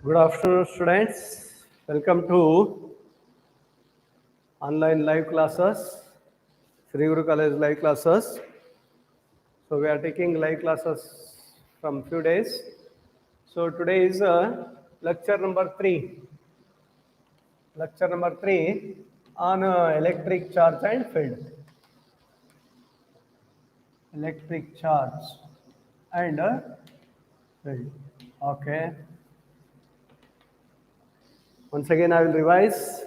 Good afternoon, students. Welcome to online live classes, Sri Guru College live classes. So we are taking live classes from few days. So today is lecture number 3. Lecture number 3 on electric charge and field. Electric charge and field. Okay. Once again, I will revise.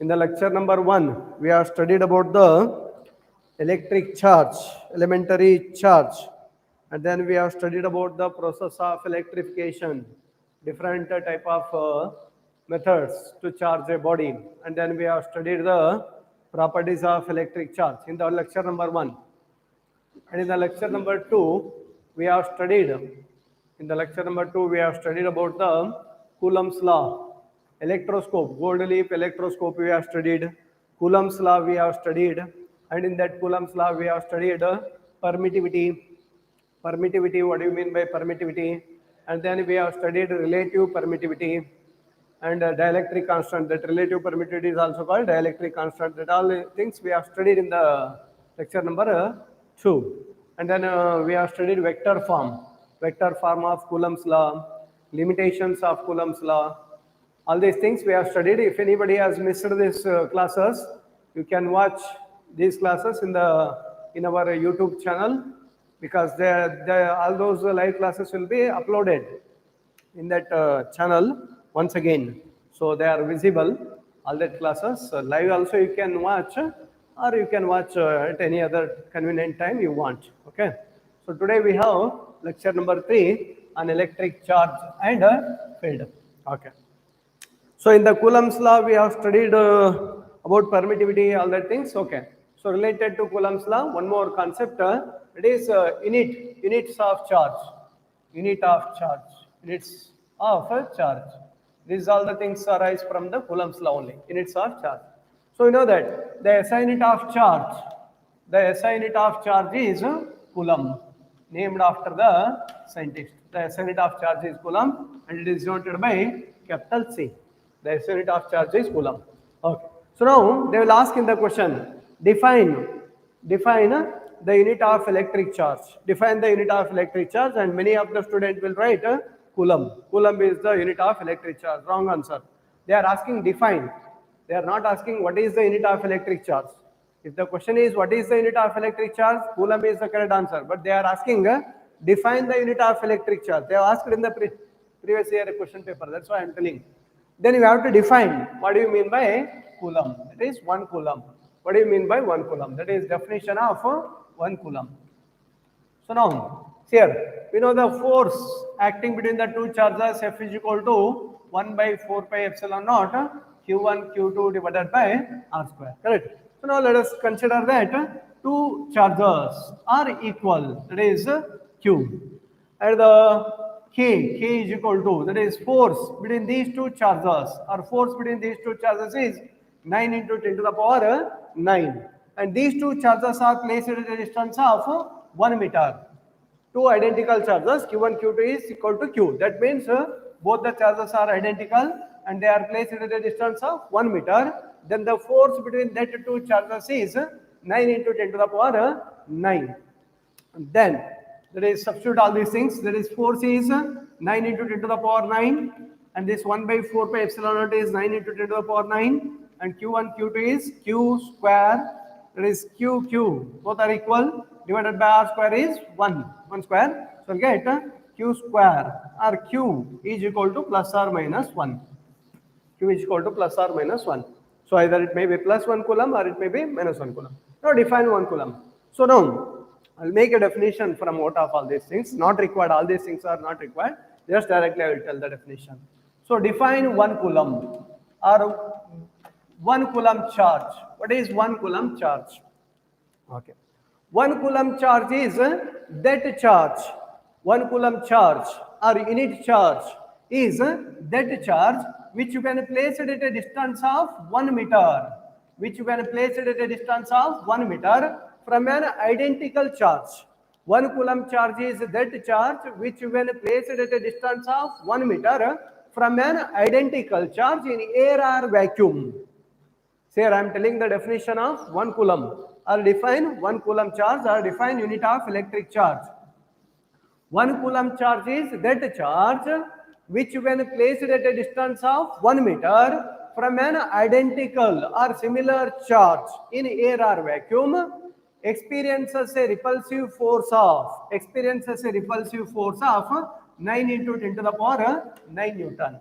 In the lecture number 1, we have studied about the electric charge, elementary charge, and then we have studied about the process of electrification, different type of methods to charge a body, and then we have studied the properties of electric charge in the lecture number 1. And in the lecture number 2, we have studied, about the Coulomb's law, electroscope, gold leaf electroscope we have studied, Coulomb's law we have studied, and in that Coulomb's law we have studied permittivity. Permittivity, what do you mean by permittivity? And then we have studied relative permittivity and dielectric constant. That relative permittivity is also called dielectric constant. That all things we have studied in the lecture number 2. And then we have studied vector form of Coulomb's law, limitations of Coulomb's law. All these things we have studied. If anybody has missed these classes, you can watch these classes in our YouTube channel, because all those live classes will be uploaded in that channel once again. So they are visible, all that classes. Live also you can watch, or you can watch at any other convenient time you want. Okay. So today we have lecture number 3 on electric charge and field. Okay. So in the Coulomb's law, we have studied about permittivity, all that things. Okay. So related to Coulomb's law, one more concept. It is units of charge. Units of charge. These all the things arise from the Coulomb's law only. Units of charge. So you know that the SI unit of charge. The SI unit of charge is coulomb, named after the scientist. The SI unit of charge is coulomb, and it is denoted by capital C. The SI unit of charge is coulomb. Okay. So now they will ask in the question, define the unit of electric charge. Define the unit of electric charge, and many of the students will write coulomb. Coulomb is the unit of electric charge. Wrong answer. They are asking define. They are not asking what is the unit of electric charge. If the question is what is the unit of electric charge, coulomb is the correct answer. But they are asking define the unit of electric charge. They have asked in the previous year question paper. That's why I am telling. Then you have to define what do you mean by coulomb. That is 1 coulomb. What do you mean by 1 coulomb? That is definition of 1 coulomb. So now, here, we know the force acting between the two charges F is equal to 1 by 4 pi epsilon naught Q1, Q2 divided by R square. Correct? So now let us consider that two charges are equal. That is Q. And the K is equal to, that is force between these two charges, or force between these two charges is 9 into 10 to the power 9. And these two charges are placed at a distance of 1 meter. Two identical charges, Q1, Q2 is equal to Q. That means both the charges are identical and they are placed at a distance of 1 meter. Then the force between that two charges is 9 into 10 to the power 9. Then that is substitute all these things. That is force is 9 into 10 to the power 9, and this 1 by 4 pi epsilon naught is 9 into 10 to the power 9, and Q1, Q2 is Q square. That is Q. Both are equal. Divided by R square is 1 square. So get Q square, or Q is equal to plus or minus 1. Q is equal to plus or minus 1. So either it may be plus 1 coulomb or it may be minus 1 coulomb. Now define 1 coulomb. So now I'll make a definition from out of all these things. Not required. All these things are not required. Just directly I will tell the definition. So define 1 coulomb or 1 coulomb charge. What is 1 coulomb charge? Okay. 1 coulomb charge is that charge. 1 coulomb charge or unit charge is that charge which you can place it at a distance of 1 meter. Which you can place it at a distance of 1 meter from an identical charge. 1 coulomb charge is that charge which you can place it at a distance of 1 meter from an identical charge in air or vacuum. So here I am telling the definition of 1 coulomb, or define 1 coulomb charge, or define unit of electric charge. 1 coulomb charge is that charge which when placed at a distance of 1 meter from an identical or similar charge in air or vacuum experiences a repulsive force of 9 into 10 to the power 9 Newton.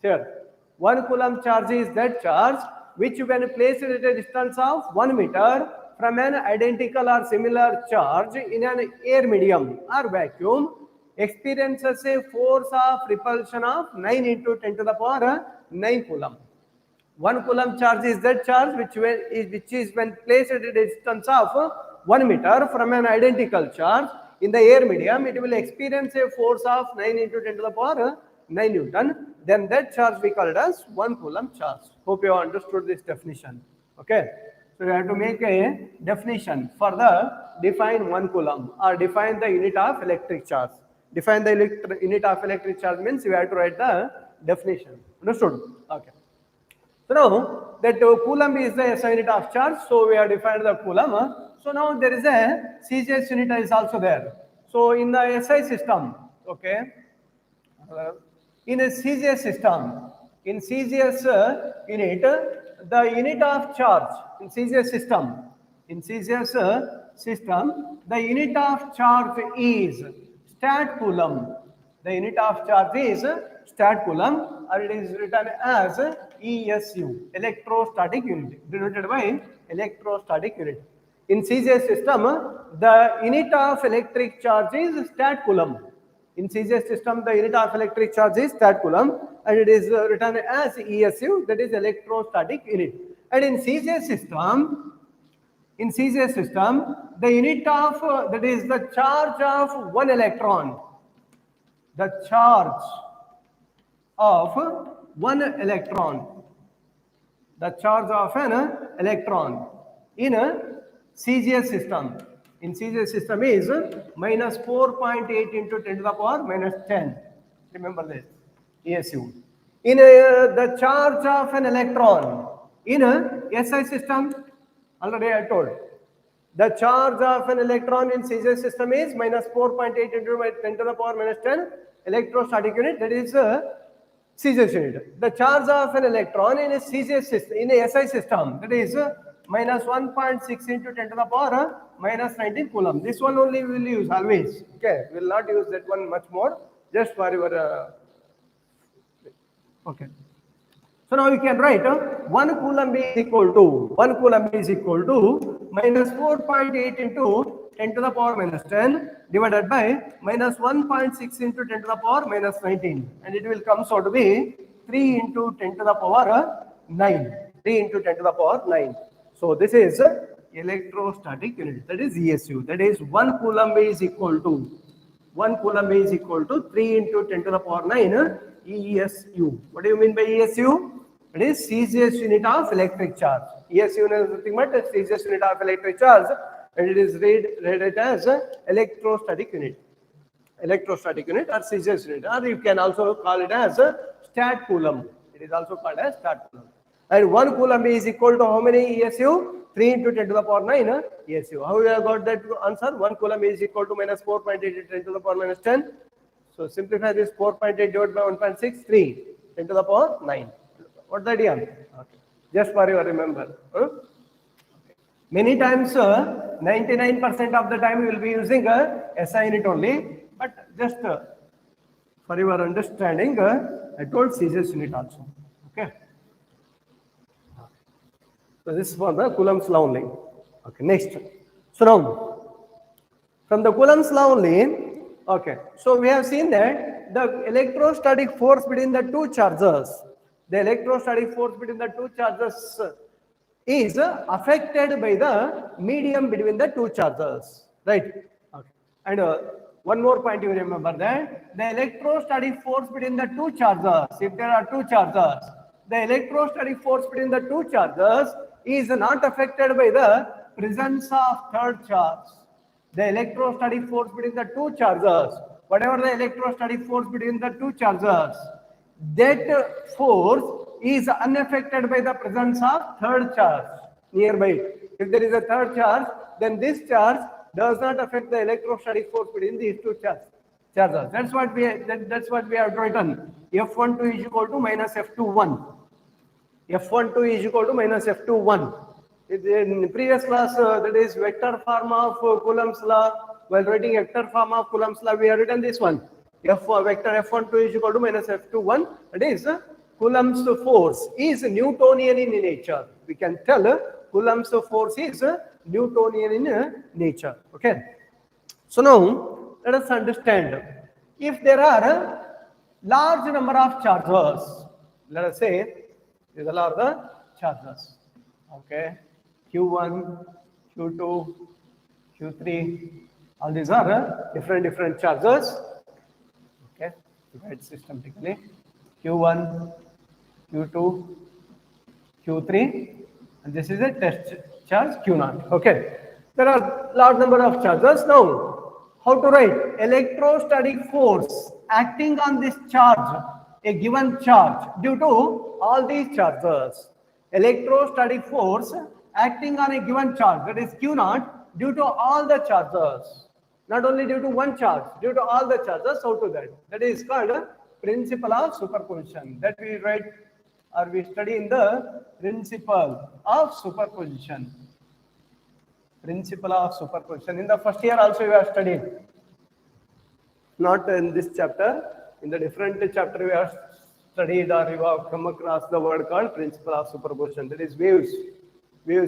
Here, 1 coulomb charge is that charge which when placed at a distance of 1 meter from an identical or similar charge in an air medium or vacuum experiences a force of repulsion of 9 into 10 to the power 9 coulomb. 1 coulomb charge is that charge which is when placed at a distance of 1 meter from an identical charge in the air medium, it will experience a force of 9 into 10 to the power 9 Newton. Then that charge we call it as 1 coulomb charge. Hope you have understood this definition. Okay. So we have to make a definition for the define 1 coulomb, or define the unit of electric charge. Define the unit of electric charge means we have to write the definition. Understood? Okay. So now that coulomb is the SI unit of charge, so we have defined the coulomb. So now there is a CGS unit is also there. So in the SI system, okay, in a CGS system, in CGS unit, the unit of charge in CGS system, the unit of charge is stat coulomb. The unit of charge is stat coulomb, or it is written as ESU, electrostatic unit, denoted by electrostatic unit. In CGS system, the unit of electric charge is stat coulomb. In CGS system, the unit of electric charge is stat coulomb, and it is written as ESU, that is electrostatic unit. And in CGS system, the unit of that is the charge of 1 electron. The charge of 1 electron. The charge of an electron in a CGS system. In CGS system is minus 4.8 into 10 to the power minus 10. Remember this, ESU. In the charge of an electron in a SI system, already I told. The charge of an electron in CGS system is minus 4.8 into 10 to the power minus 10 electrostatic unit, that is CGS unit. The charge of an electron in a CGS system, in a SI system, that is minus 1.6 into 10 to the power minus 19 coulomb. This one only we will use always. Okay, we will not use that one much more, just for your okay. So now you can write 1 coulomb is equal to minus 4.8 into 10 to the power minus 10 divided by minus 1.6 into 10 to the power minus 19, and it will come out to be 3 into 10 to the power 9. 3 into 10 to the power 9. So this is electrostatic unit, that is ESU. That is 1 coulomb is equal to 3 into 10 to the power 9 ESU. What do you mean by ESU? It is CGS unit of electric charge. ESU is nothing but CGS unit of electric charge, and it is read as electrostatic unit. Electrostatic unit or CGS unit, or you can also call it as stat coulomb. It is also called as stat coulomb. And 1 coulomb is equal to how many ESU? 3 into 10 to the power 9 ESU. How you have got that answer? 1 coulomb is equal to minus 4.8 into 10 to the power minus 10. So simplify this, 4.8 divided by 1.6, 3, 10 to the power 9. What's the idea? Okay. Just for your remember. Okay. Many times, 99% of the time you will be using SI unit only, but just for your understanding, I told CGS unit also. Okay. So this is for the Coulomb's law only. Okay, next. So now, from the Coulomb's law only, okay, so we have seen that the electrostatic force between the two charges, is affected by the medium between the two charges, right? Okay. And one more point you remember, that the electrostatic force between the two charges, if there are two charges, the electrostatic force between the two charges is not affected by the presence of third charge. The electrostatic force between the two charges, whatever the electrostatic force between the two charges, that force is unaffected by the presence of third charge nearby. If there is a third charge, then this charge does not affect the electrostatic force between these two charges. That's what we have written. F12 is equal to minus F21. F12 is equal to minus F21. In previous class, that is vector form of Coulomb's law. While writing vector form of Coulomb's law, we have written this one. Vector F12 is equal to minus F21. That is, Coulomb's force is Newtonian in nature. We can tell Coulomb's force is Newtonian in nature. Okay. So now, let us understand. If there are a large number of charges, let us say, these are the charges. Okay. Q1, Q2, Q3, all these are different charges. Okay, write systematically. Q1, Q2, Q3, and this is a test charge Q0. Okay, there are large number of charges. Now, how to write? Electrostatic force acting on this charge, a given charge, due to all these charges. Electrostatic force acting on a given charge, that is Q0, due to all the charges. Not only due to one charge, due to all the charges. How to that? That is called principle of superposition. That we write or we study in the principle of superposition. Principle of superposition. In the first year also we have studied. Not in this chapter. In the different chapter we have studied or you have come across the word called principle of superposition. That is waves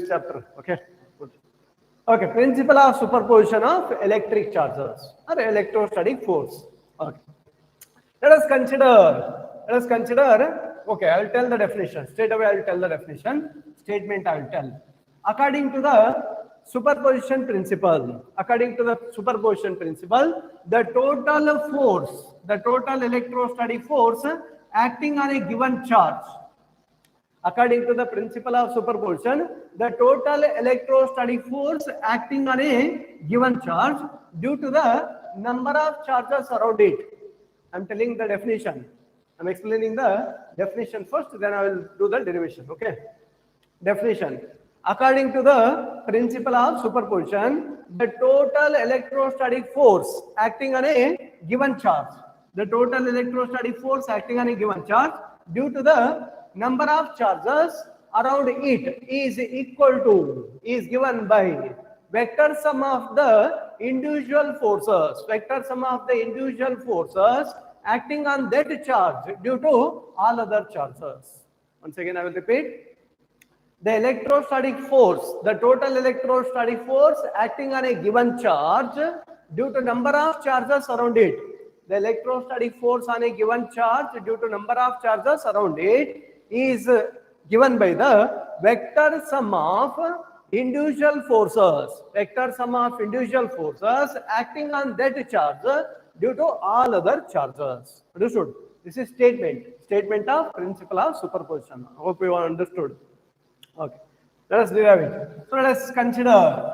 chapter. Okay. Good. Okay. Principle of superposition of electric charges or electrostatic force. Okay. Let us consider. Okay, I will tell the definition. Straight away I will tell the definition. Statement I will tell. According to the superposition principle, the total force, the total electrostatic force acting on a given charge. According to the principle of superposition, the total electrostatic force acting on a given charge due to the number of charges around it. I am telling the definition. I am explaining the definition first, then I will do the derivation. Okay. Definition. According to the principle of superposition, the total electrostatic force acting on a given charge. The total electrostatic force acting on a given charge due to the number of charges around it is given by vector sum of the individual forces. Vector sum of the individual forces acting on that charge due to all other charges. Once again I will repeat. The electrostatic force, the total electrostatic force acting on a given charge due to number of charges around it. The electrostatic force on a given charge due to number of charges around it is given by the vector sum of individual forces. Vector sum of individual forces acting on that charge due to all other charges. Understood? This is statement of principle of superposition. I hope you have understood. Okay, let us derive it. So let us consider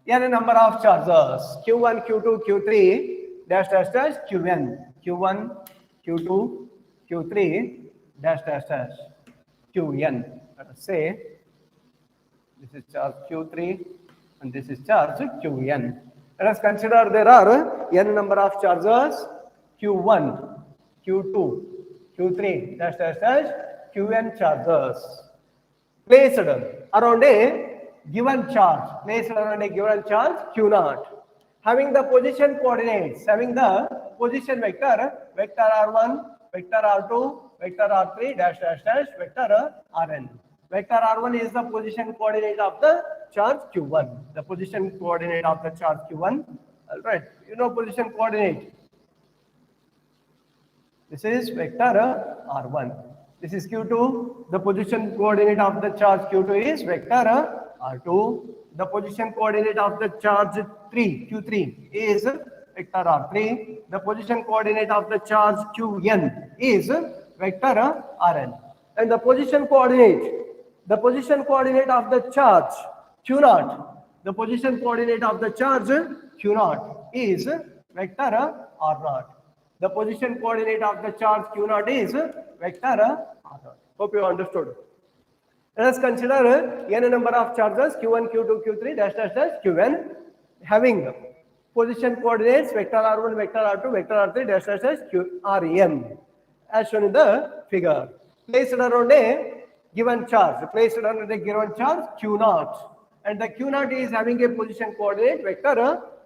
n number of charges Q1, Q2, Q3 dash dash dash Qn. Q1, Q2, Q3 dash dash dash Qn. Let us say this is charge Q3 and this is charge Qn. Let us consider there are n number of charges Q1, Q2, Q3 dash dash dash Qn charges placed around a given charge, Q0, having the position coordinates, having the position vector R1, vector R2, vector R3 dash dash dash vector Rn. Vector R1 is the position coordinate of the charge Q1. The position coordinate of the charge Q1. All right, you know position coordinate. This is vector R1. This is Q2. The position coordinate of the charge Q2 is vector R2. The position coordinate of the charge Q3 is vector R3. The position coordinate of the charge Qn is vector Rn. And the position coordinate of the charge Q0, the position coordinate of the charge Q0 is vector R0. The position coordinate of the charge q naught is vector r naught. Hope you understood. Let us consider n number of charges q1, q2, q3 dash dash dash qn having position coordinates vector r1, vector r2, vector r3 dash dash dash rn as shown in the figure. Placed around a given charge, q naught, and the q naught is having a position coordinate vector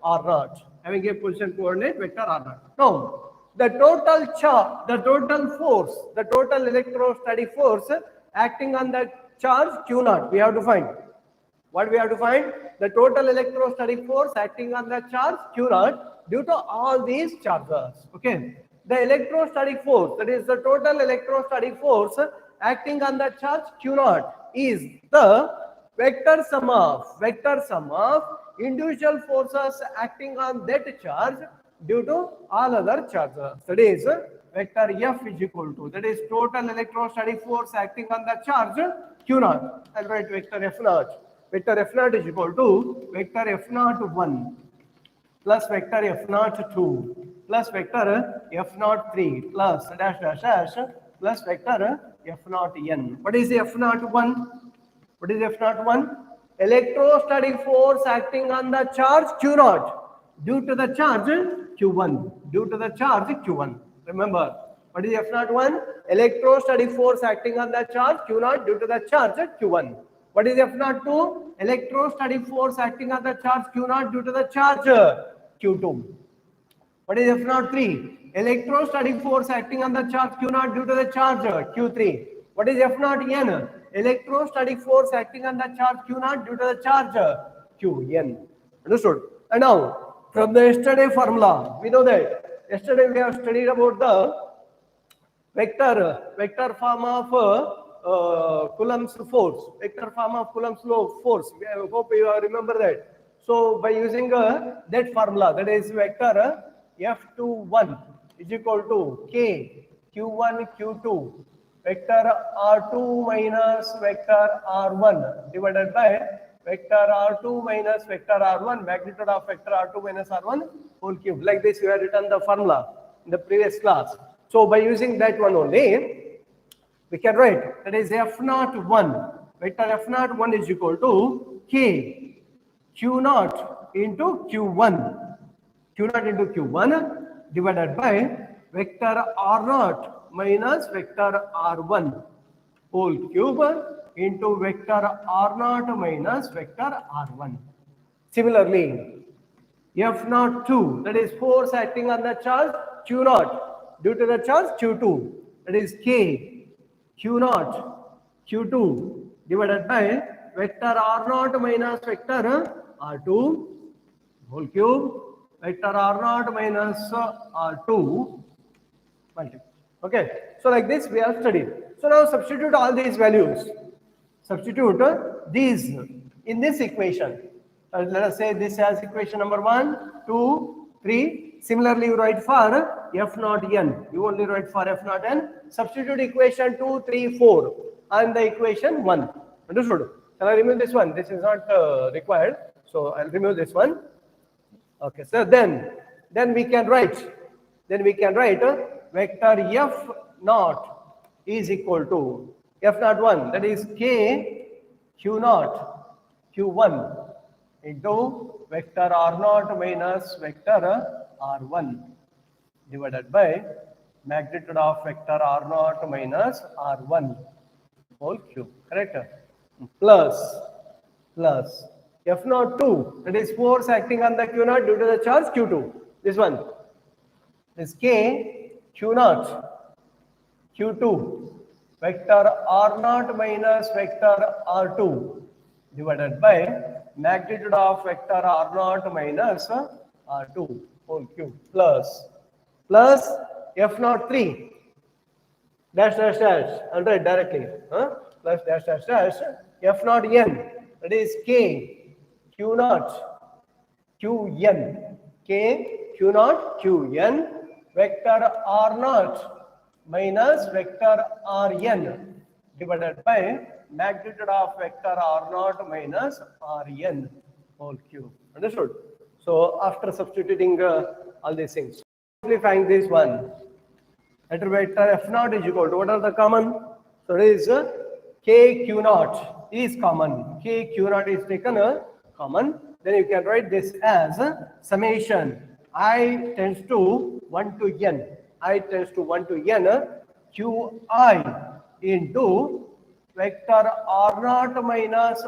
r naught, having a position coordinate vector r naught. Now, the total charge, the total force, the total electrostatic force acting on the charge q naught, we have to find. What we have to find? The total electrostatic force acting on the charge q naught due to all these charges. Okay. The electrostatic force, that is the total electrostatic force acting on the charge q naught, is the vector sum of individual forces acting on that charge due to all other charges. That is vector F is equal to, that is total electrostatic force acting on the charge q naught. I'll write vector F naught. Vector F naught is equal to vector F naught 1 plus vector F naught 2 plus vector F naught 3 plus dash dash dash plus vector F naught n. What is the F naught 1? What is F naught 1? Electrostatic force acting on the charge q naught due to the charge q1. Due to the charge q1. Remember, what is F naught 1? Electrostatic force acting on the charge q naught due to the charge q1. What is F naught 2? Electrostatic force acting on the charge q naught due to the charge q2. What is F naught 3? Electrostatic force acting on the charge q naught due to the charge q3. What is F naught n? Electrostatic force acting on the charge q naught due to the charge qn. Understood? And now, from the yesterday formula, we know that yesterday we have studied about the vector form of Coulomb's force, vector form of Coulomb's force. I hope you remember that. So by using that formula, that is vector F21 is equal to K Q1 Q2 vector R2 minus vector R1 divided by vector R2 minus vector R1, magnitude of vector R2 minus R1 whole cube. Like this, we have written the formula in the previous class. So by using that one only, we can write, that is F01, vector F01 is equal to K Q0 into Q1, Q0 into Q1 divided by vector R0 minus vector R1 whole cube into vector R0 minus vector R1. Similarly, F02, that is force acting on the charge Q0 due to the charge Q2, that is K Q0 Q2 divided by vector R0 minus vector R2 whole cube, vector R0 minus R2 multiple. Okay, so like this we have studied. So now substitute all these values. Substitute these in this equation. Let us say this has equation number 1, 2, 3. Similarly, you write for F0 n. You only write for F0 n. Substitute equation 2, 3, 4 and the equation 1. Understood? Shall I remove this one? This is not required. So I'll remove this one. Okay. So then we can write. Vector F0 is equal to F0 1. That is K Q0 Q1 into vector R0 minus vector R1 divided by magnitude of vector R0 minus R1 whole cube. Correct? Plus F0 2, that is force acting on the Q0 due to the charge Q2. This one is K Q0 Q2 vector R0 minus vector R2 divided by magnitude of vector R0 minus R2 whole cube plus F0 3 dash dash dash. I'll write directly. Plus dash dash dash F0 n, that is K Q0 Qn, K Q0 Qn vector R0 minus vector Rn divided by magnitude of vector R0 minus Rn whole cube. Understood? So after substituting all these things. simplifying this one. Letter vector F naught is equal to, what are the common? So it is K Q naught is common. K Q naught is taken common. Then you can write this as summation I tends to 1 to n. I tends to 1 to n Qi into vector R naught minus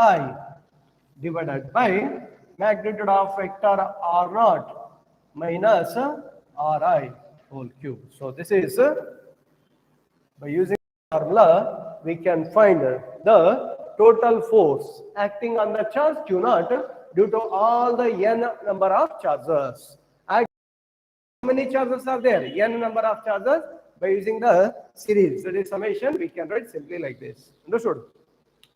Ri divided by magnitude of vector R naught minus Ri whole cube. So this is by using formula we can find the total force acting on the charge Q naught due to all the n number of charges. How many charges are there? N number of charges. By using the series, that is summation, we can write simply like this. Understood?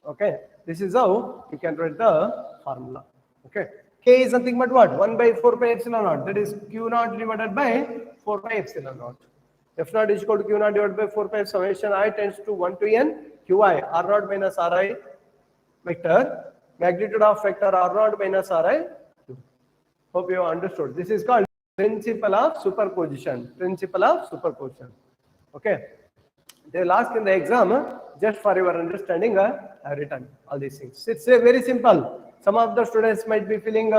Okay. This is how you can write the formula. Okay. K is nothing but what? 1 by 4 pi epsilon naught. That is Q naught divided by 4 pi epsilon naught. F naught is equal to Q naught divided by 4 pi summation I tends to 1 to n Qi R naught minus Ri vector magnitude of vector R naught minus Ri. Hope you have understood. This is called principle of superposition. Principle of superposition. Okay. They will ask in the exam, just for your understanding, I have written all these things. It's very simple. Some of the students might be feeling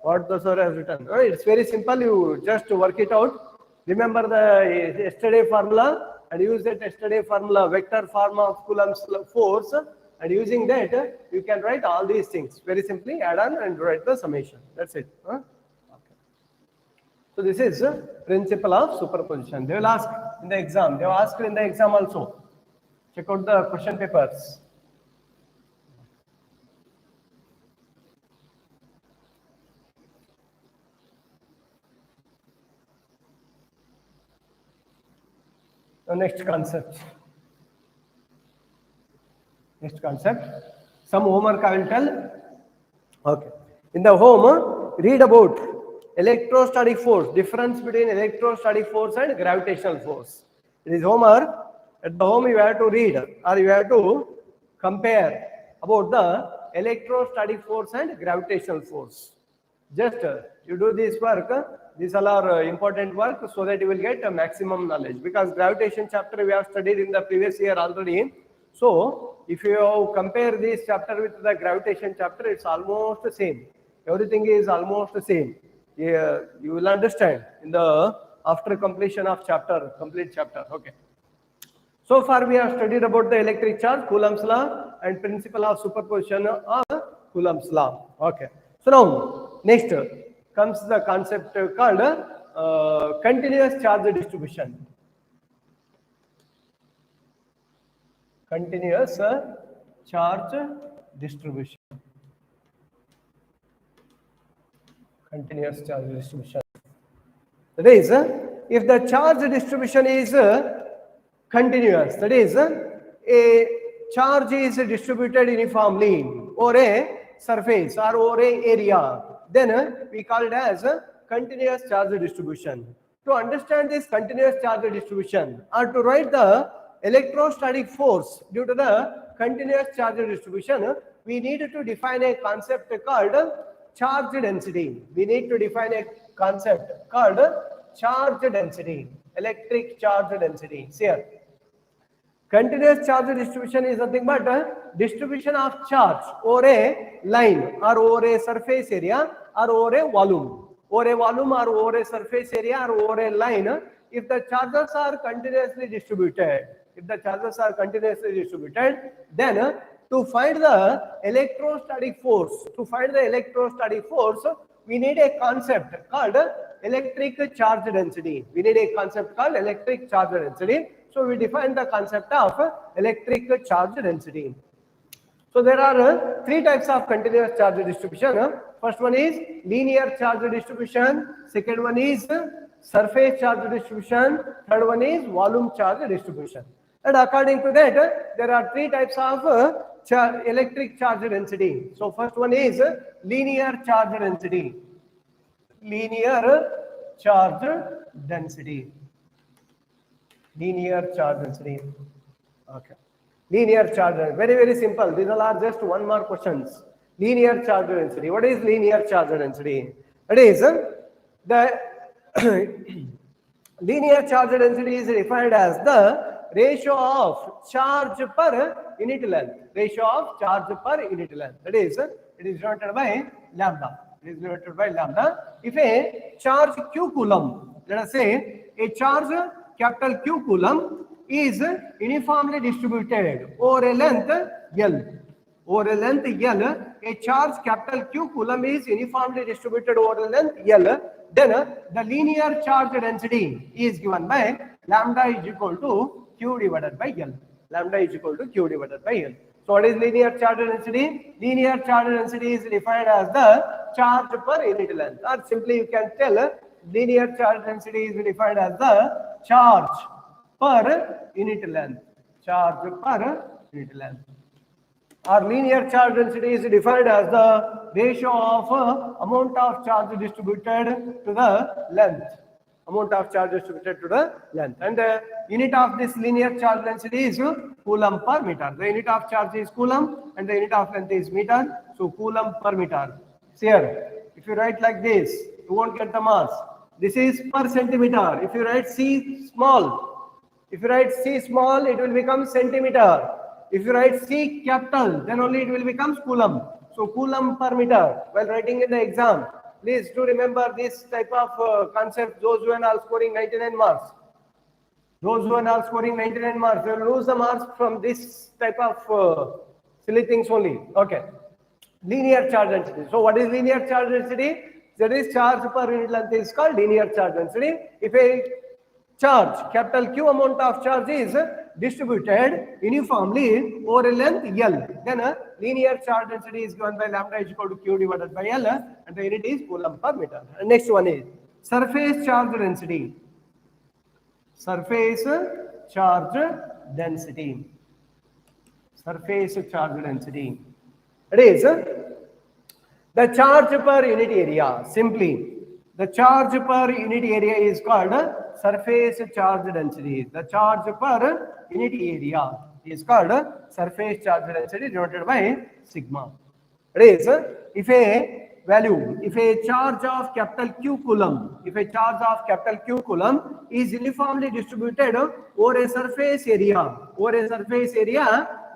what the sir has written. It's very simple. You just work it out. Remember the yesterday formula and use that yesterday formula, vector form of Coulomb's force, and using that you can write all these things. Very simply add on and write the summation. That's it. Okay. So this is principle of superposition. They will ask in the exam. They will ask in the exam also. Check out the question papers. The next concept. Next concept. Some homework I will tell. Okay. In the home, read about electrostatic force, difference between electrostatic force and gravitational force. It is homework. At the home you have to read or you have to compare about the electrostatic force and gravitational force. Just you do this work. These all are important work so that you will get a maximum knowledge, because gravitation chapter we have studied in the previous year already. So if you compare this chapter with the gravitation chapter, it's almost the same. Everything is almost the same. Yeah, you will understand in the after completion of chapter, complete chapter. Okay. So far we have studied about the electric charge, Coulomb's law, and principle of superposition of Coulomb's law. Okay. So now next comes the concept called continuous charge distribution. Continuous charge distribution. Continuous charge distribution. That is, if the charge distribution is continuous, that is, a charge is distributed uniformly over a surface or over a area, then we call it as continuous charge distribution. To understand this continuous charge distribution or to write the electrostatic force due to the continuous charge distribution, we need to define a concept called charge density. We need to define a concept called charge density, electric charge density. See here. Continuous charge distribution is nothing but distribution of charge over a line or over a surface area or over a volume. Over a volume or over a surface area or over a line, if the charges are continuously distributed, then to find the electrostatic force, we need a concept called electric charge density. So we define the concept of electric charge density. So there are three types of continuous charge distribution. First one is linear charge distribution. Second one is surface charge distribution. Third one is volume charge distribution. And according to that, there are three types of electric charge density. So first one is linear charge density. Linear charge density. Okay. Linear charge, very, very simple. These all are just one more questions. Linear charge density. What is linear charge density? It is the linear charge density is defined as the ratio of charge per unit length. Ratio of charge per unit length. That is, it is denoted by lambda. It is denoted by lambda. If a charge q coulomb, let us say a charge capital Q coulomb is uniformly distributed over a length L. Over a length L, a charge capital Q coulomb is uniformly distributed over a length L. Then the linear charge density is given by lambda is equal to Q divided by L. Lambda is equal to Q divided by L. So what is linear charge density? Linear charge density is defined as the charge per unit length. Or simply you can tell linear charge density is defined as the charge per unit length. Charge per unit length. Our linear charge density is defined as the ratio of amount of charge distributed to the length. Amount of charge distributed to the length. And the unit of this linear charge density is coulomb per meter. The unit of charge is coulomb and the unit of length is meter. So coulomb per meter. Here, if you write like this, you won't get the mass. This is per centimeter. If you write C small, it will become centimeter. If you write C capital, then only it will become coulomb. So coulomb per meter. While writing in the exam, please do remember this type of concept. Those who are not scoring 99 marks. Those who are not scoring 99 marks, they will lose the marks from this type of silly things only. Okay. Linear charge density. So what is linear charge density? That is charge per unit length is called linear charge density. If a charge, capital Q amount of charge is distributed uniformly over a length L, then a linear charge density is given by lambda is equal to Q divided by L, and the unit is coulomb per meter. And next one is surface charge density. Surface charge density. Surface charge density. It is the charge per unit area. Simply, the charge per unit area is called surface charge density. The charge per unit area is called surface charge density denoted by sigma. It is if a charge of capital Q coulomb, is uniformly distributed over a surface area,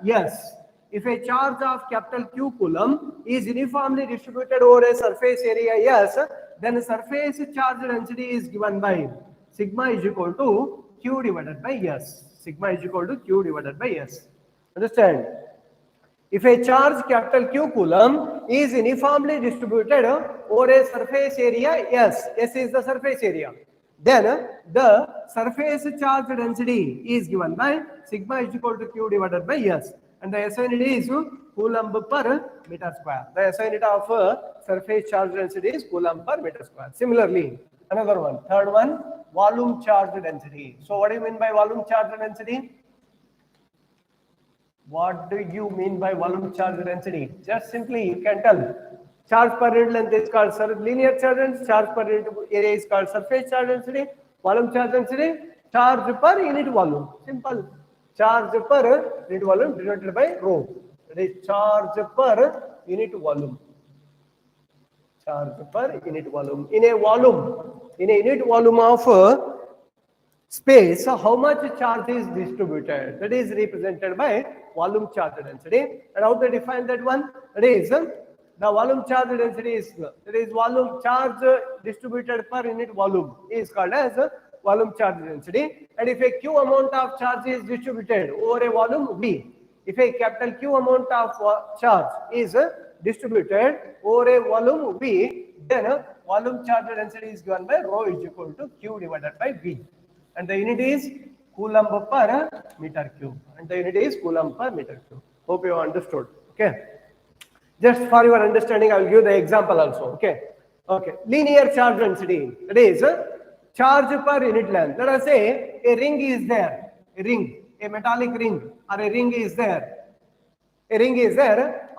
yes. If a charge of capital Q coulomb is uniformly distributed over a surface area, yes, then the surface charge density is given by sigma is equal to Q divided by S. Sigma is equal to Q divided by S. Understand? If a charge capital Q coulomb is uniformly distributed over a surface area, S is the surface area, then the surface charge density is given by sigma is equal to Q divided by S. And the SI unit is coulomb per meter square. The SI unit of surface charge density is coulomb per meter square. Similarly, another one, third one, volume charge density. So what do you mean by volume charge density? What do you mean by volume charge density? Just simply you can tell. Charge per unit length is called linear charge density. Charge per unit area is called surface charge density. Volume charge density, charge per unit volume. Simple. Charge per unit volume denoted by rho. That is charge per unit volume. Charge per unit volume. In a unit volume of space, how much charge is distributed? That is represented by volume charge density. And how to define that one? That is the volume charge density is volume charge distributed per unit volume is called as volume charge density. And if a Q amount of charge is distributed over a volume V, if a capital Q amount of charge is distributed over a volume V, then volume charge density is given by rho is equal to Q divided by V. And the unit is coulomb per meter cube. Hope you understood. Okay. Just for your understanding, I will give the example also. Okay. Linear charge density. That is charge per unit length. Let us say a ring is there. A metallic ring or a ring is there.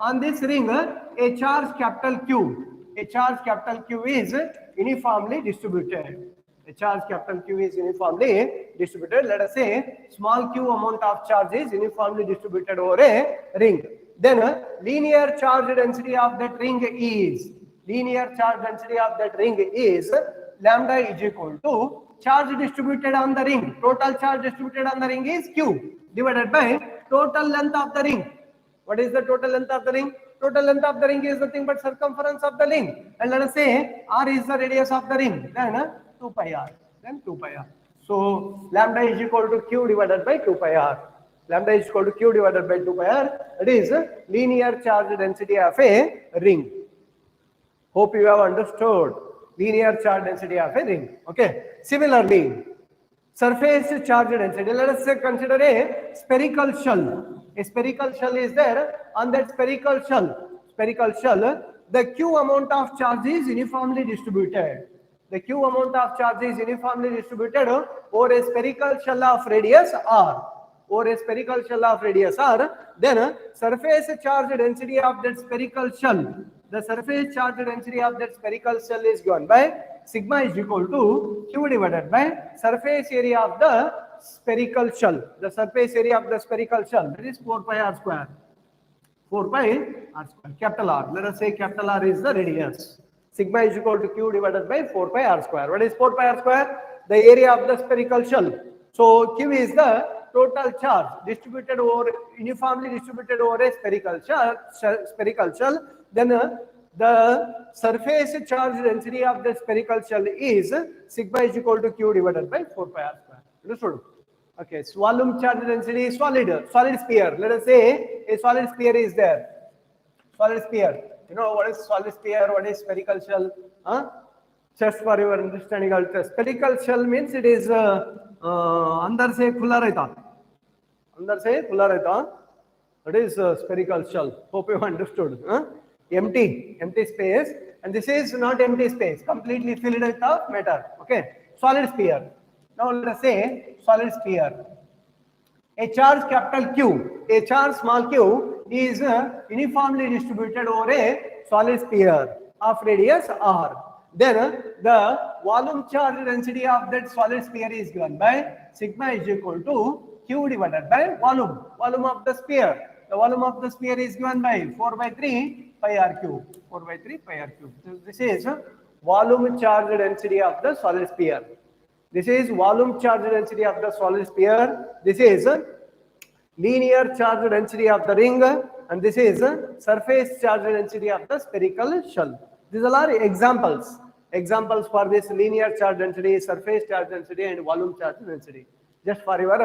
On this ring, a charge capital Q is uniformly distributed. Let us say small q amount of charge is uniformly distributed over a ring. Then linear charge density of that ring is lambda is equal to charge distributed on the ring. Total charge distributed on the ring is Q divided by total length of the ring. What is the total length of the ring? Total length of the ring is nothing but circumference of the ring. And let us say R is the radius of the ring. Then 2 pi R. Then 2 pi R. So lambda is equal to Q divided by 2 pi R. Lambda is equal to Q divided by 2 pi R. It is linear charge density of a ring. Hope you have understood linear charge density of a ring. Okay. Similarly, surface charge density. Let us say consider a spherical shell. A spherical shell is there. On that spherical shell, the Q amount of charge is uniformly distributed. The Q amount of charge is uniformly distributed over a spherical shell of radius R. Over a spherical shell of radius R. Then surface charge density of that spherical shell. The surface charge density of that spherical shell is given by sigma is equal to Q divided by surface area of the spherical shell. The surface area of the spherical shell, that is 4 pi R square. 4 pi R square. Capital R. Let us say capital R is the radius. Sigma is equal to Q divided by 4 pi R square. What is 4 pi R square? The area of the spherical shell. So Q is the total charge distributed over, uniformly distributed over a spherical shell. Then the surface charge density of the spherical shell is sigma is equal to Q divided by 4 pi R square. Understood? Okay, so volume charge density is solid sphere. Let us say a solid sphere is there. Solid sphere. You know what is solid sphere? What is spherical shell? Just for your understanding, spherical shell means it is अंदर से खुला रहता. That is spherical shell. Hope you understood. Empty space, and this is not empty space, completely filled with matter. Okay, solid sphere. Now let us say solid sphere. A charge capital Q, a charge small q is uniformly distributed over a solid sphere of radius R. Then the volume charge density of that solid sphere is given by sigma is equal to Q divided by volume of the sphere. The volume of the sphere is given by 4 by 3 pi r cube. 4 by 3 pi r cube. So this is volume charge density of the solid sphere. This is volume charge density of the solid sphere. This is linear charge density of the ring, and this is surface charge density of the spherical shell. These are examples. Examples for this linear charge density, surface charge density, and volume charge density. Just for your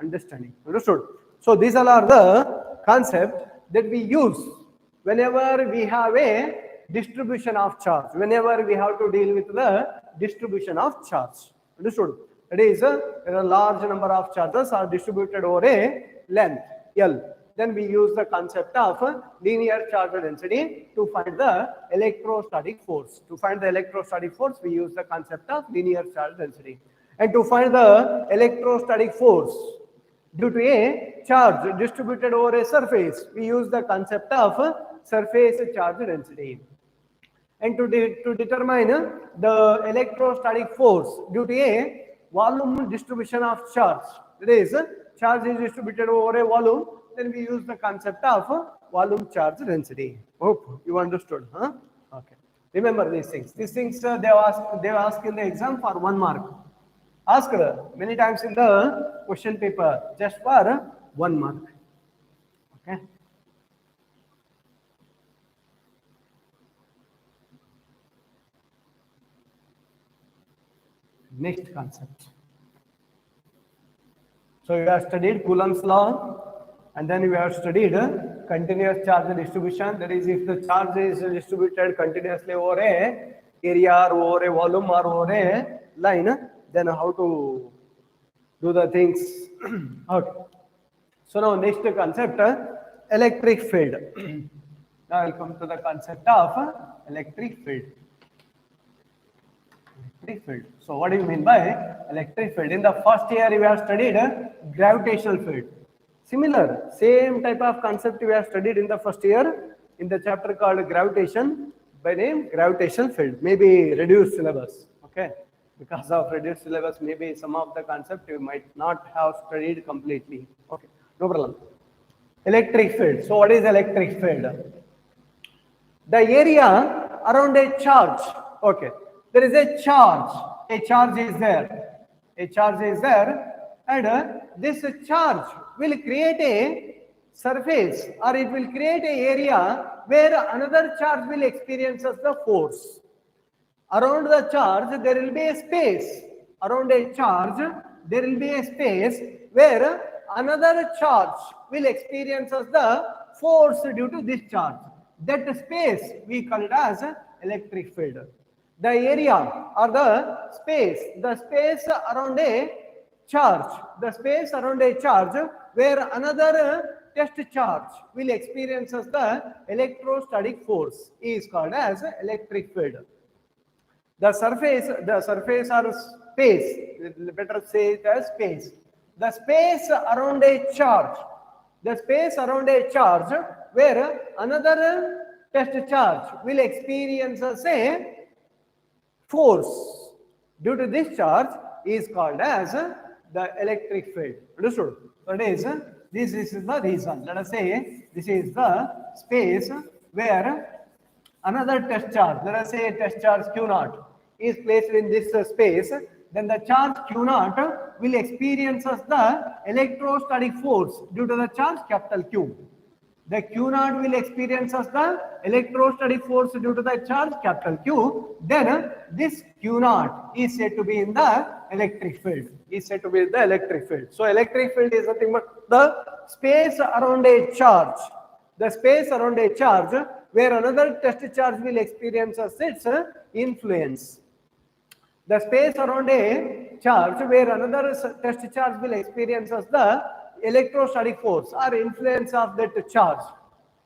understanding. Understood? So these all are the concepts that we use whenever we have a distribution of charge. Whenever we have to deal with the distribution of charge. Understood? That is, a large number of charges are distributed over a length L. Then we use the concept of linear charge density to find the electrostatic force. To find the electrostatic force, we use the concept of linear charge density. And to find the electrostatic force due to a charge distributed over a surface, we use the concept of surface charge density. And to determine the electrostatic force due to a volume distribution of charge, that is, charge is distributed over a volume, then we use the concept of volume charge density. Hope you understood. Okay. Remember these things. These things they ask in the exam for 1 mark. Asked many times in the question paper, just for 1 mark. Okay. Next concept. So you have studied Coulomb's law, and then we have studied continuous charge distribution. That is, if the charge is distributed continuously over a area or over a volume or over a line, then how to do the things. Okay. So now next concept, electric field. Now I will come to the concept of electric field. Electric field. So what do you mean by electric field? In the first year we have studied gravitational field. Similar, same type of concept we have studied in the first year in the chapter called gravitation, by name gravitational field. Maybe reduced syllabus. Okay. Because of reduced syllabus, maybe some of the concept you might not have studied completely. Okay, no problem. Electric field. So what is electric field? The area around a charge. Okay. there is a charge. A charge is there. A charge is there, and this charge will create a surface, or it will create a area where another charge will experience the force. Around the charge, there will be a space. Around a charge, there will be a space where another charge will experience the force due to this charge. That space we call it as electric field. The area or the space around a charge, where another test charge will experience the electrostatic force is called as electric field. The surface or space, better say it as space. The space around a charge, where another test charge will experience a force due to this charge is called as the electric field. Understood? So this is the reason. Let us say this is the space where another test charge, let us say a test charge Q0 is placed in this space, then the charge Q0 will experience the electrostatic force due to the charge capital Q. The Q0 will experience the electrostatic force due to the charge capital Q. Then this Q0 is said to be in the electric field. So electric field is nothing but the space around a charge. The space around a charge where another test charge will experience its influence. The space around a charge where another test charge will experience the electrostatic force or influence of that charge,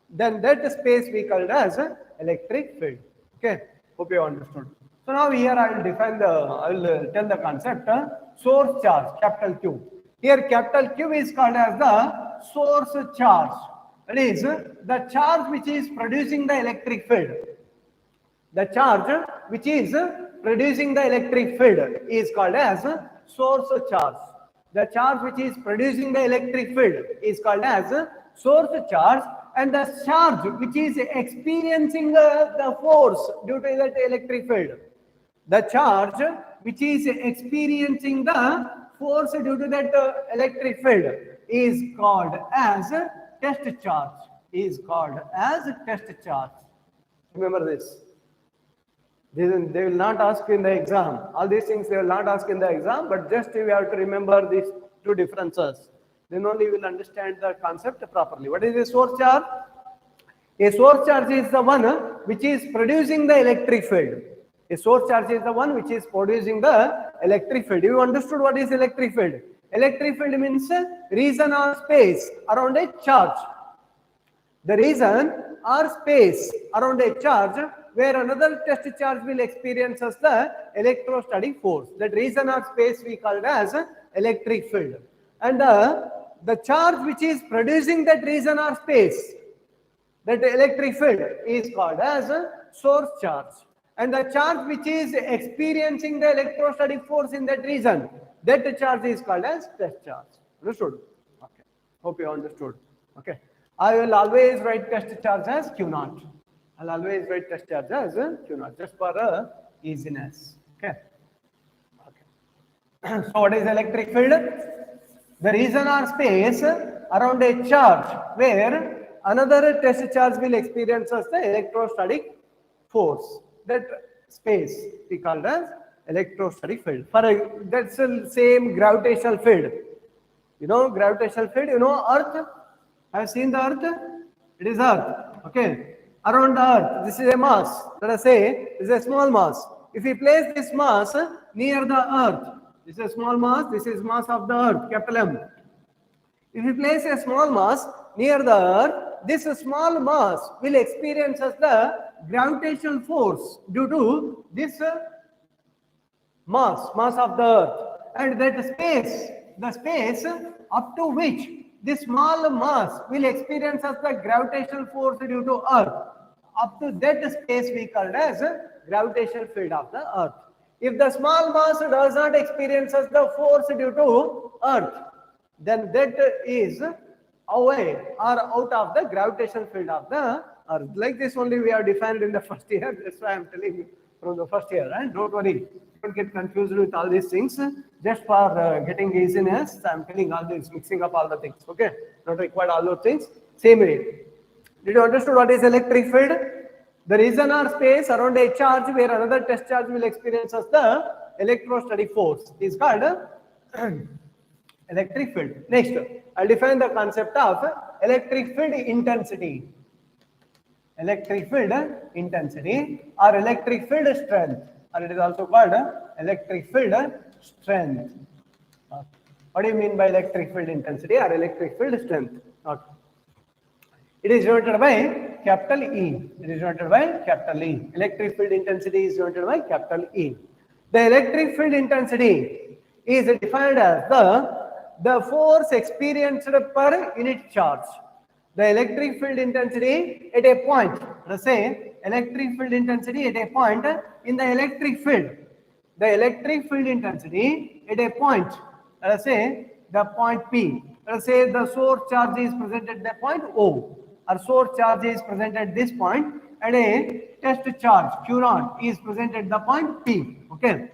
then that space we call it as electric field. Okay, hope you understood. So now here I will tell the concept source charge capital Q. Here capital Q is called as the source charge. That is the charge which is producing the electric field. The charge which is producing the electric field is called as source charge. The charge which is producing the electric field is called as source charge, and the charge which is experiencing the force due to that electric field. The charge which is experiencing the force due to that electric field is called as test charge. Remember this. They will not ask in the exam. All these things they will not ask in the exam, but just you have to remember these two differences. Then only you will understand the concept properly. What is a source charge? A source charge is the one which is producing the electric field. A source charge is the one which is producing the electric field. You understood what is electric field? Electric field means region or space around a charge. The region or space around a charge where another test charge will experience the electrostatic force. That region or space we call it as electric field. And the charge which is producing that region or space, that electric field, is called as source charge. And the charge which is experiencing the electrostatic force in that region, that charge is called as test charge. Understood? Okay. Hope you understood. Okay. I will always write test charge as Q0. I'll always write test charge as Q0 just for easiness. Okay. So what is electric field? The region or space around a charge where another test charge will experience the electrostatic force. That space we call as electrostatic field. That's the same gravitational field. You know gravitational field, you know Earth. Have seen the Earth? It is Earth. Okay. Around the Earth, this is a mass. Let us say this is a small mass. If we place this mass near the Earth, this is a small mass, this is mass of the Earth, capital M. If we place a small mass near the Earth, this small mass will experience the gravitational force due to this mass of the Earth. And that space, the space up to which this small mass will experience the gravitational force due to Earth, up to that space we call it as gravitational field of the Earth. If the small mass does not experience the force due to Earth, then that is away or out of the gravitational field of the Earth. Like this only we have defined in the first year. That's why I am telling you. from the first year, and don't worry, don't get confused with all these things. Just for getting easiness, I'm telling all this, mixing up all the things. Okay, not required all those things. Same way. Did you understand what is electric field? The region or space around a charge where another test charge will experience as the electrostatic force is called electric field. Next, I'll define the concept of electric field intensity. Electric field intensity or electric field strength, or it is also called electric field strength. What do you mean by electric field intensity or electric field strength? Okay. It is denoted by capital E. It is denoted by capital E. Electric field intensity is denoted by capital E. The electric field intensity is defined as the force experienced per unit charge. The electric field intensity at a point, let's say electric field intensity at a point in the electric field. The electric field intensity at a point, let's say the point P. Let's say the source charge is present at the point O, or source charge is present at this point, and a test charge Q0 is present at the point P. Okay.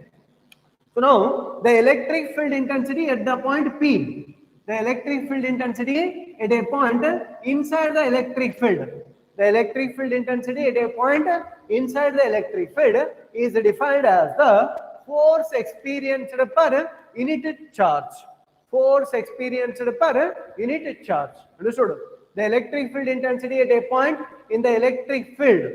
So now the electric field intensity at the point P. The electric field intensity at a point inside the electric field. The electric field intensity at a point inside the electric field is defined as the force experienced per unit charge. Force experienced per unit charge. Understood? The electric field intensity at a point in the electric field,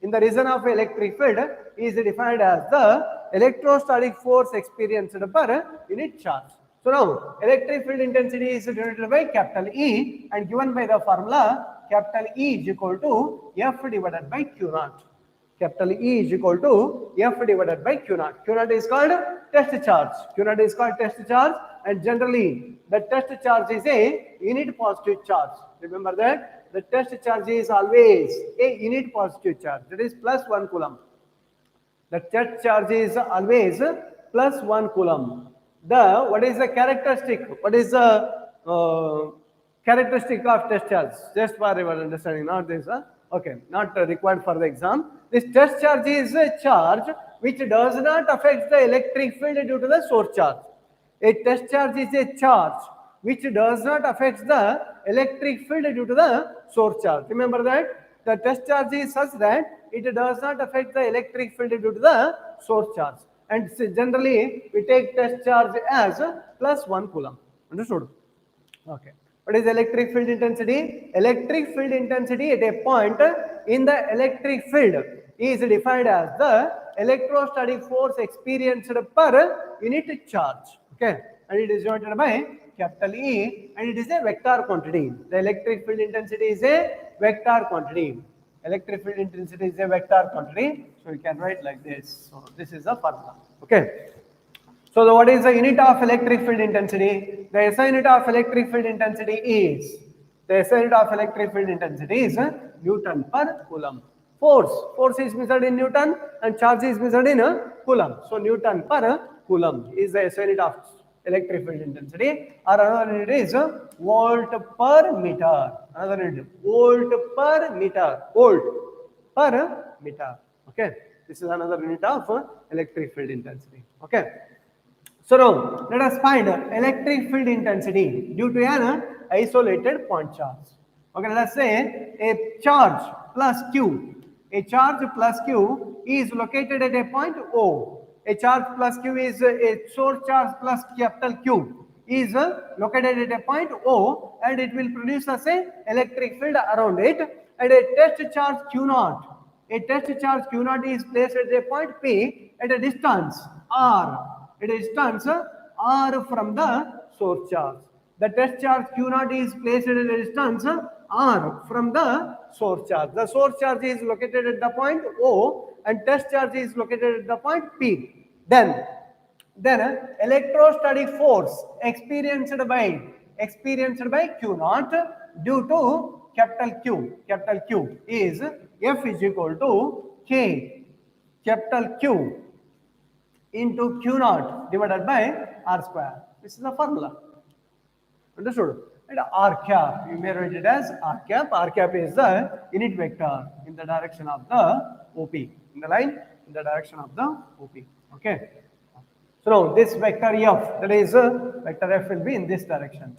in the region of electric field, is defined as the electrostatic force experienced per unit charge. So now, electric field intensity is denoted by capital E and given by the formula capital E is equal to F divided by Q0. Capital E is equal to F divided by Q0. Q0 is called test charge. Q0 is called test charge, and generally the test charge is a unit positive charge. Remember that the test charge is always a unit positive charge, that is plus 1 coulomb. The test charge is always plus 1 coulomb. What is the characteristic? What is the characteristic of test charge? Just for your understanding, not this. Okay, not required for the exam. This test charge is a charge which does not affect the electric field due to the source charge. A test charge is a charge which does not affect the electric field due to the source charge. Remember that the test charge is such that it does not affect the electric field due to the source charge. And generally, we take test charge as plus 1 coulomb. Understood? Okay. What is electric field intensity? Electric field intensity at a point in the electric field is defined as the electrostatic force experienced per unit charge. Okay. And it is denoted by capital E, and it is a vector quantity. The electric field intensity is a vector quantity. Electric field intensity is a vector quantity, so we can write like this. So this is the formula. Okay. So what is the unit of electric field intensity? The SI unit of electric field intensity is Newton per coulomb. Force is measured in Newton and charge is measured in coulomb. So Newton per coulomb is the SI unit of electric field intensity. Or another unit is volt per meter. Another unit, volt per meter. Volt per meter. Okay. This is another unit of electric field intensity. Okay. So now let us find electric field intensity due to an isolated point charge. Okay, let us say a charge plus Q. A charge plus Q is located at a point O. A charge plus Q is a source charge plus capital Q is located at a point O, and it will produce as a electric field around it, and a test charge Q0. A test charge Q0 is placed at a point P at a distance R. At a distance R from the source charge. The test charge Q0 is placed at a distance R from the source charge. The source charge is located at the point O and test charge is located at the point P. Then electrostatic force experienced by Q0 due to capital Q is F is equal to K capital Q into Q0 divided by R square. This is the formula. Understood? And R cap, you may write it as R cap. R cap is the unit vector in the direction of the OP. In the line, in the direction of the OP. Okay. So now this vector F, that is vector F will be in this direction.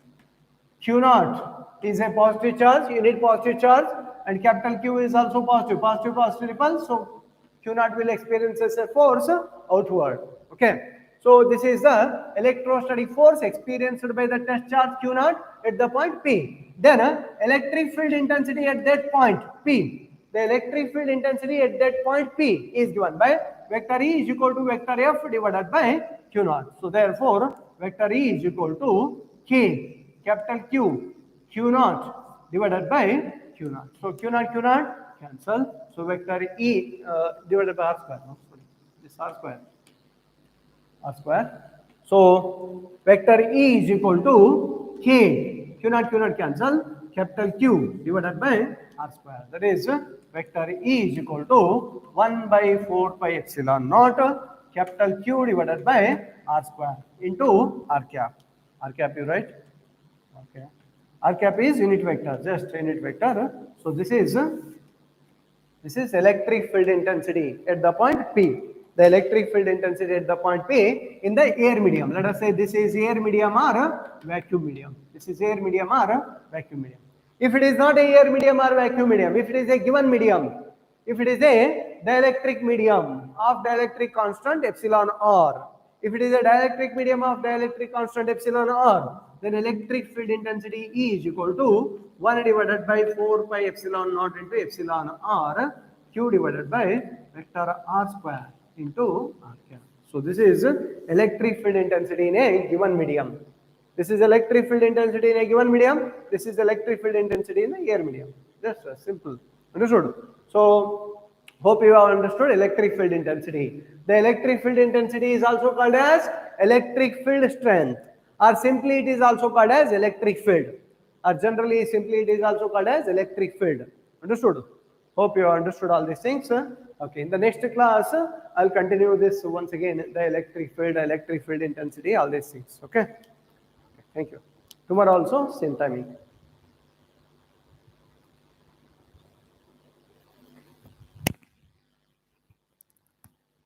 Q naught is a positive charge, unit positive charge, and capital Q is also positive, positive repulse. So Q naught will experience as a force outward. Okay. So this is the electrostatic force experienced by the test charge Q naught at the point P. Then electric field intensity at that point P. The electric field intensity at that point P is given by vector E is equal to vector F divided by Q naught. So therefore, vector E is equal to K capital Q naught divided by Q naught. So Q naught cancel. So vector E divided by R square. No, sorry, this R square. So vector E is equal to K. Q naught cancel. Capital Q divided by R square. That is vector E is equal to 1 by 4 pi epsilon naught capital Q divided by R square into R cap. R cap you write. Okay. R cap is unit vector, just unit vector. So this is electric field intensity at the point P. The electric field intensity at the point P in the air medium. Let us say this is air medium or vacuum medium. This is air medium or vacuum medium. If it is not a air medium or vacuum medium, if it is a given medium, if it is a dielectric medium of dielectric constant epsilon r, if it is a dielectric medium of dielectric constant epsilon r, then electric field intensity E is equal to 1 divided by 4 pi epsilon naught into epsilon r Q divided by vector R square into R cap. So this is electric field intensity in a given medium. This is electric field intensity in a given medium. This is electric field intensity in the air medium. Just simple. Understood? So hope you have understood electric field intensity. The electric field intensity is also called as electric field strength, or simply it is also called as electric field, or generally simply it is also called as electric field. Understood? Hope you have understood all these things. Okay, in the next class, I'll continue this once again, the electric field intensity, all these things. Okay. Thank you. Tomorrow also, same timing.